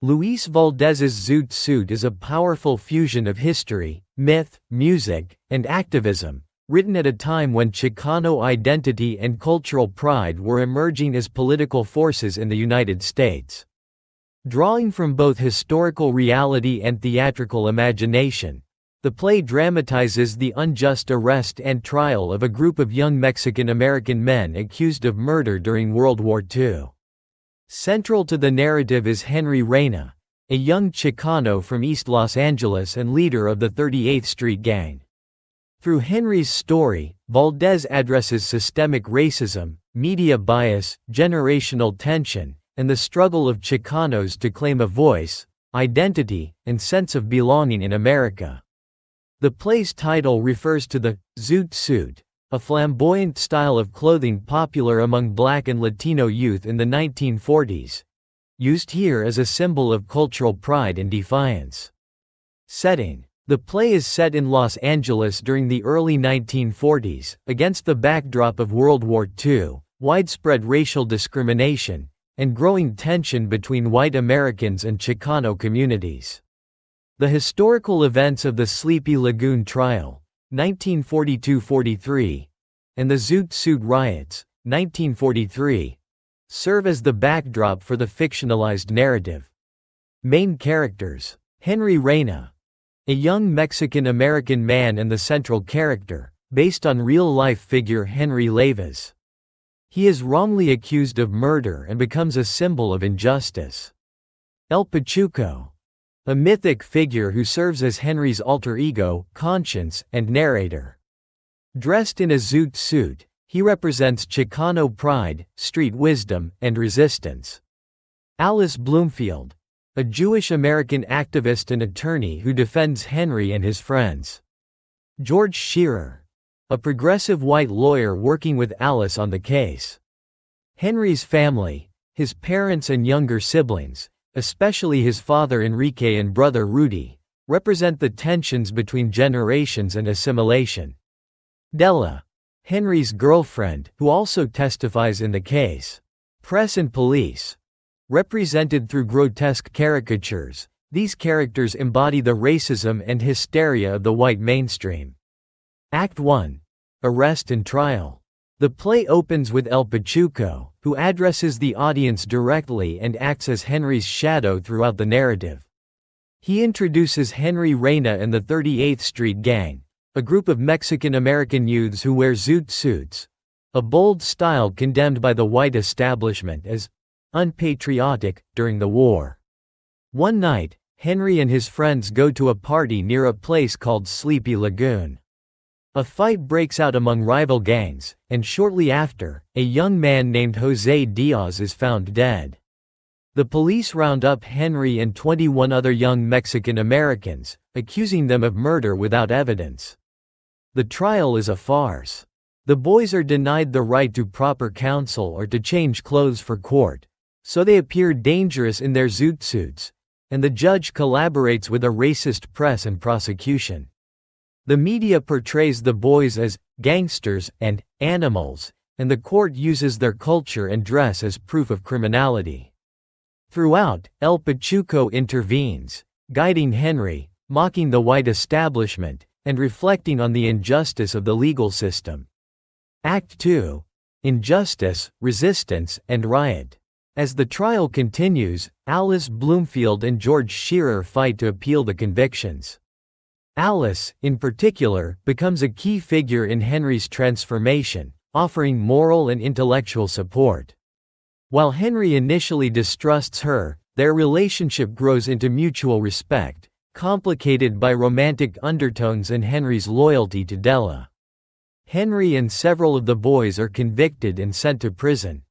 Luis Valdez's Zoot Suit is a powerful fusion of history, myth, music, and activism, written at a time when Chicano identity and cultural pride were emerging as political forces in the United States. Drawing from both historical reality and theatrical imagination, the play dramatizes the unjust arrest and trial of a group of young Mexican-American men accused of murder during World War II. Central to the narrative is Henry Reyna, a young Chicano from East Los Angeles and leader of the 38th Street Gang. Through Henry's story, Valdez addresses systemic racism, media bias, generational tension, and the struggle of Chicanos to claim a voice, identity, and sense of belonging in America. The play's title refers to the Zoot Suit, a flamboyant style of clothing popular among Black and Latino youth in the 1940s, used here as a symbol of cultural pride and defiance. Setting: the play is set in Los Angeles during the early 1940s, against the backdrop of World War II, widespread racial discrimination, and growing tension between white Americans and Chicano communities. The historical events of the Sleepy Lagoon trial, 1942–43, and the Zoot Suit riots, 1943, serve as the backdrop for the fictionalized narrative. Main characters: Henry Reyna, a young Mexican-American man and the central character, based on real-life figure Henry Leyves. He is wrongly accused of murder and becomes a symbol of injustice. El Pachuco, a mythic figure who serves as Henry's alter ego, conscience, and narrator. Dressed in a Zoot suit, he represents Chicano pride, street wisdom, and resistance. Alice Bloomfield, a Jewish-American activist and attorney who defends Henry and his friends. George Shearer, a progressive white lawyer working with Alice on the case. Henry's family, his parents and younger siblings, especially his father Enrique and brother Rudy, represent the tensions between generations and assimilation. Della, Henry's girlfriend, who also testifies in the case. Press and police, represented through grotesque caricatures, these characters embody the racism and hysteria of the white mainstream. Act 1. Arrest and trial. The play opens with El Pachuco, who addresses the audience directly and acts as Henry's shadow throughout the narrative. He introduces Henry Reyna and the 38th Street Gang, a group of Mexican-American youths who wear Zoot suits, a bold style condemned by the white establishment as unpatriotic during the war. One night, Henry and his friends go to a party near a place called Sleepy Lagoon. A fight breaks out among rival gangs, and shortly after, a young man named José Diaz is found dead. The police round up Henry and 21 other young Mexican Americans, accusing them of murder without evidence. The trial is a farce. The boys are denied the right to proper counsel or to change clothes for court, so they appear dangerous in their Zoot suits, and the judge collaborates with a racist press and prosecution. The media portrays the boys as gangsters and animals, and the court uses their culture and dress as proof of criminality. Throughout, El Pachuco intervenes, guiding Henry, mocking the white establishment, and reflecting on the injustice of the legal system. Act 2. Injustice, resistance, and riot. As the trial continues, Alice Bloomfield and George Shearer fight to appeal the convictions. Alice, in particular, becomes a key figure in Henry's transformation, offering moral and intellectual support. While Henry initially distrusts her, their relationship grows into mutual respect, complicated by romantic undertones and Henry's loyalty to Della. Henry and several of the boys are convicted and sent to prison.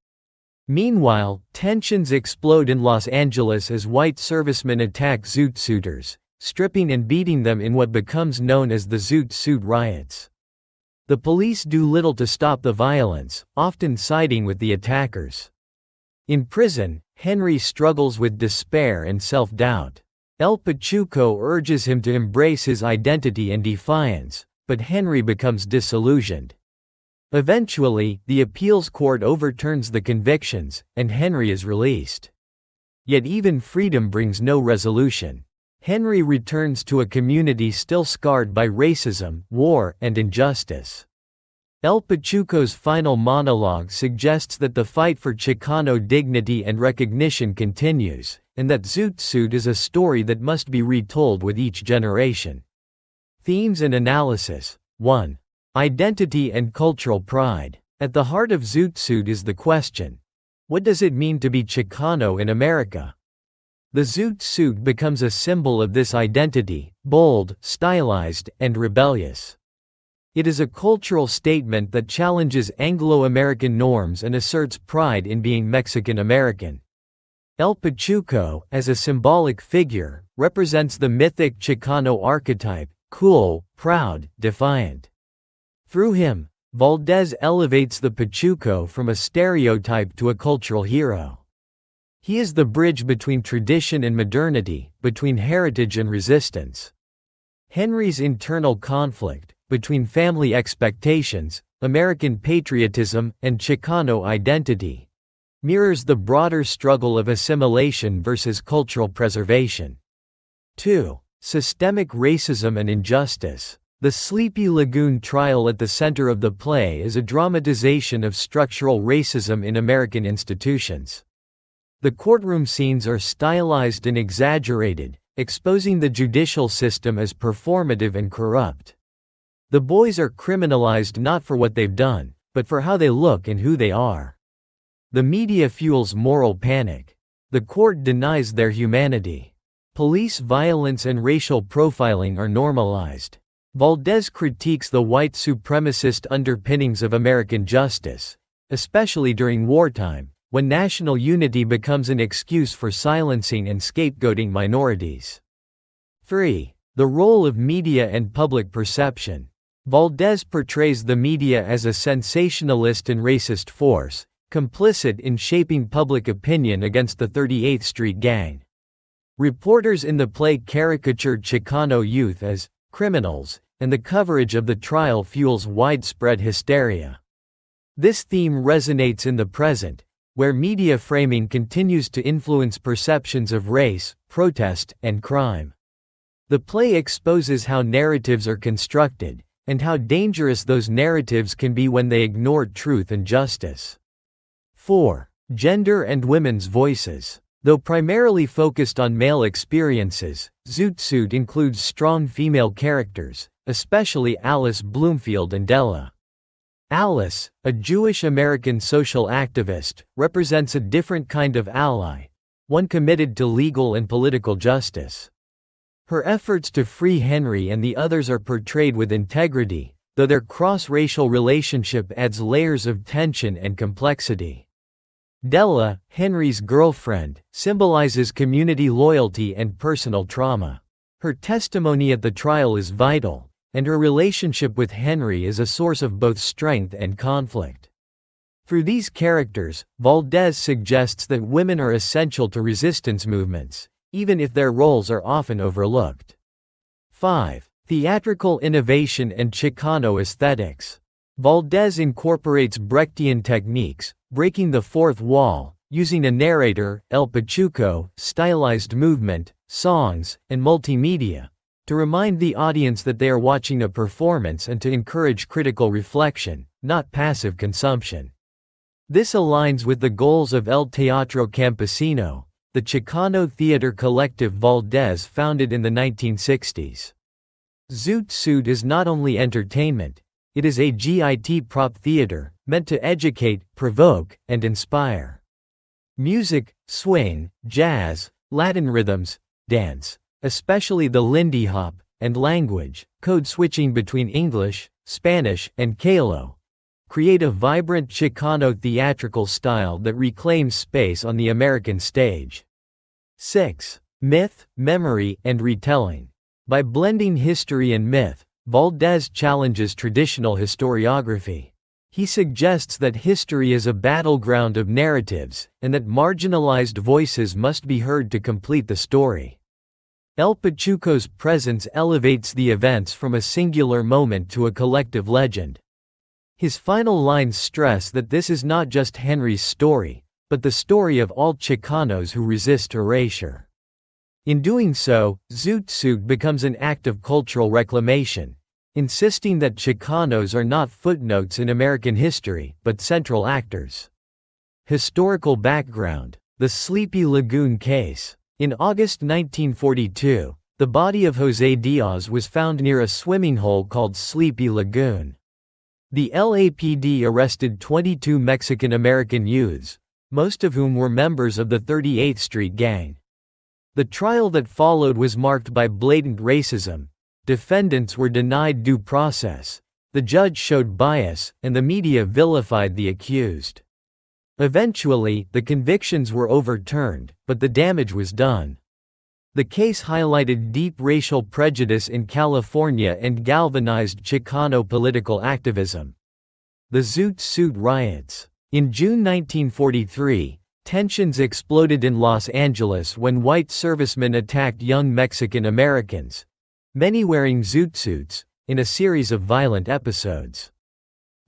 Meanwhile, tensions explode in Los Angeles as white servicemen attack Zoot suiters, stripping and beating them in what becomes known as the Zoot Suit riots. The police do little to stop the violence, often siding with the attackers. In prison, Henry struggles with despair and self-doubt. El Pachuco urges him to embrace his identity and defiance, but Henry becomes disillusioned. Eventually, the appeals court overturns the convictions, and Henry is released. Yet even freedom brings no resolution. Henry returns to a community still scarred by racism, war, and injustice. El Pachuco's final monologue suggests that the fight for Chicano dignity and recognition continues, and that Zoot Suit is a story that must be retold with each generation. Themes and analysis. 1. Identity and cultural pride. At the heart of Zoot Suit is the question: what does it mean to be Chicano in America? The Zoot Suit becomes a symbol of this identity, bold, stylized, and rebellious. It is a cultural statement that challenges Anglo-American norms and asserts pride in being Mexican-American. El Pachuco, as a symbolic figure, represents the mythic Chicano archetype: cool, proud, defiant. Through him, Valdez elevates the Pachuco from a stereotype to a cultural hero. He is the bridge between tradition and modernity, between heritage and resistance. Henry's internal conflict, between family expectations, American patriotism, and Chicano identity, mirrors the broader struggle of assimilation versus cultural preservation. 2. Systemic racism and injustice. The Sleepy Lagoon trial at the center of the play is a dramatization of structural racism in American institutions. The courtroom scenes are stylized and exaggerated, exposing the judicial system as performative and corrupt. The boys are criminalized not for what they've done, but for how they look and who they are. The media fuels moral panic. The court denies their humanity. Police violence and racial profiling are normalized. Valdez critiques the white supremacist underpinnings of American justice, especially during wartime, when national unity becomes an excuse for silencing and scapegoating minorities. 3. The role of media and public perception. Valdez portrays the media as a sensationalist and racist force, complicit in shaping public opinion against the 38th Street Gang. Reporters in the play caricatured Chicano youth as criminals, and the coverage of the trial fuels widespread hysteria. This theme resonates in the present, where media framing continues to influence perceptions of race, protest, and crime. The play exposes how narratives are constructed, and how dangerous those narratives can be when they ignore truth and justice. 4. Gender and women's voices. Though primarily focused on male experiences, Zoot Suit includes strong female characters, especially Alice Bloomfield and Della. Alice, a Jewish-American social activist, represents a different kind of ally, one committed to legal and political justice. Her efforts to free Henry and the others are portrayed with integrity, though their cross-racial relationship adds layers of tension and complexity. Della, Henry's girlfriend, symbolizes community loyalty and personal trauma. Her testimony at the trial is vital, and her relationship with Henry is a source of both strength and conflict. Through these characters, Valdez suggests that women are essential to resistance movements, even if their roles are often overlooked. 5. Theatrical innovation and Chicano aesthetics. Valdez incorporates Brechtian techniques, breaking the fourth wall, using a narrator, El Pachuco, stylized movement, songs, and multimedia, to remind the audience that they are watching a performance and to encourage critical reflection, not passive consumption. This aligns with the goals of El Teatro Campesino, the Chicano theater collective Valdez founded in the 1960s. Zoot Suit is not only entertainment, it is a GIT prop theater, meant to educate, provoke, and inspire. Music, swing, jazz, Latin rhythms, dance, especially the Lindy Hop, and language, code switching between English, Spanish, and Kalo, create a vibrant Chicano theatrical style that reclaims space on the American stage. 6. Myth, memory, and retelling. By blending history and myth, Valdez challenges traditional historiography. He suggests that history is a battleground of narratives, and that marginalized voices must be heard to complete the story. El Pachuco's presence elevates the events from a singular moment to a collective legend. His final lines stress that this is not just Henry's story, but the story of all Chicanos who resist erasure. In doing so, Zoot Suit becomes an act of cultural reclamation, insisting that Chicanos are not footnotes in American history, but central actors. Historical background: the Sleepy Lagoon case. In August 1942, the body of José Diaz was found near a swimming hole called Sleepy Lagoon. The LAPD arrested 22 Mexican-American youths, most of whom were members of the 38th Street Gang. The trial that followed was marked by blatant racism. Defendants were denied due process, the judge showed bias, and the media vilified the accused. Eventually, the convictions were overturned, but the damage was done. The case highlighted deep racial prejudice in California and galvanized Chicano political activism. The Zoot Suit riots. In June 1943, tensions exploded in Los Angeles when white servicemen attacked young Mexican Americans, many wearing zoot suits, in a series of violent episodes.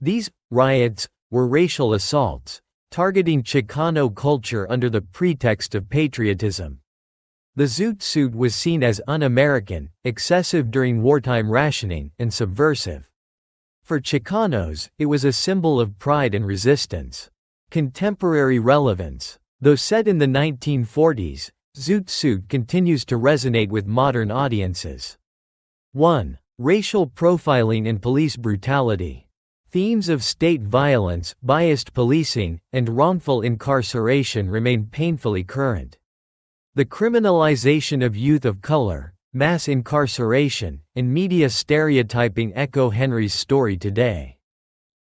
These riots were racial assaults, targeting Chicano culture under the pretext of patriotism. The Zoot Suit was seen as un-American, excessive during wartime rationing, and subversive. For Chicanos, it was a symbol of pride and resistance. Contemporary relevance. Though set in the 1940s, Zoot Suit continues to resonate with modern audiences. 1. Racial profiling and police brutality. Themes of state violence, biased policing, and wrongful incarceration remain painfully current. The criminalization of youth of color, mass incarceration, and media stereotyping echo Henry's story today.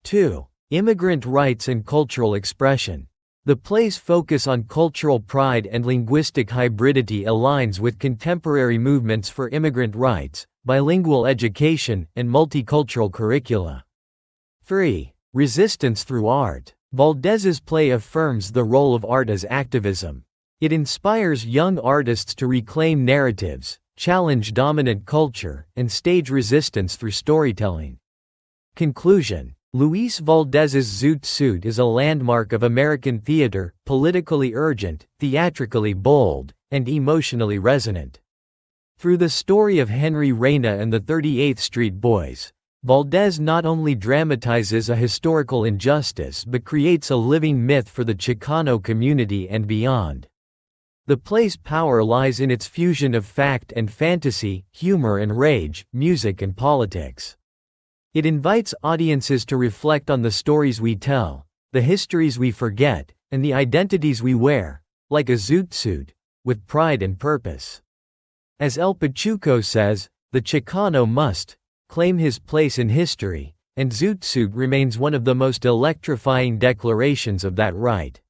2. Immigrant rights and cultural expression. The play's focus on cultural pride and linguistic hybridity aligns with contemporary movements for immigrant rights, bilingual education, and multicultural curricula. 3. Resistance through art. Valdez's play affirms the role of art as activism. It inspires young artists to reclaim narratives, challenge dominant culture, and stage resistance through storytelling. Conclusion. Luis Valdez's Zoot Suit is a landmark of American theater, politically urgent, theatrically bold, and emotionally resonant. Through the story of Henry Reyna and the 38th Street Boys, Valdez not only dramatizes a historical injustice but creates a living myth for the Chicano community and beyond. The play's power lies in its fusion of fact and fantasy, humor and rage, music and politics. It invites audiences to reflect on the stories we tell, the histories we forget, and the identities we wear, like a zoot suit, with pride and purpose. As El Pachuco says, the Chicano must claim his place in history, and Zoot Suit remains one of the most electrifying declarations of that right.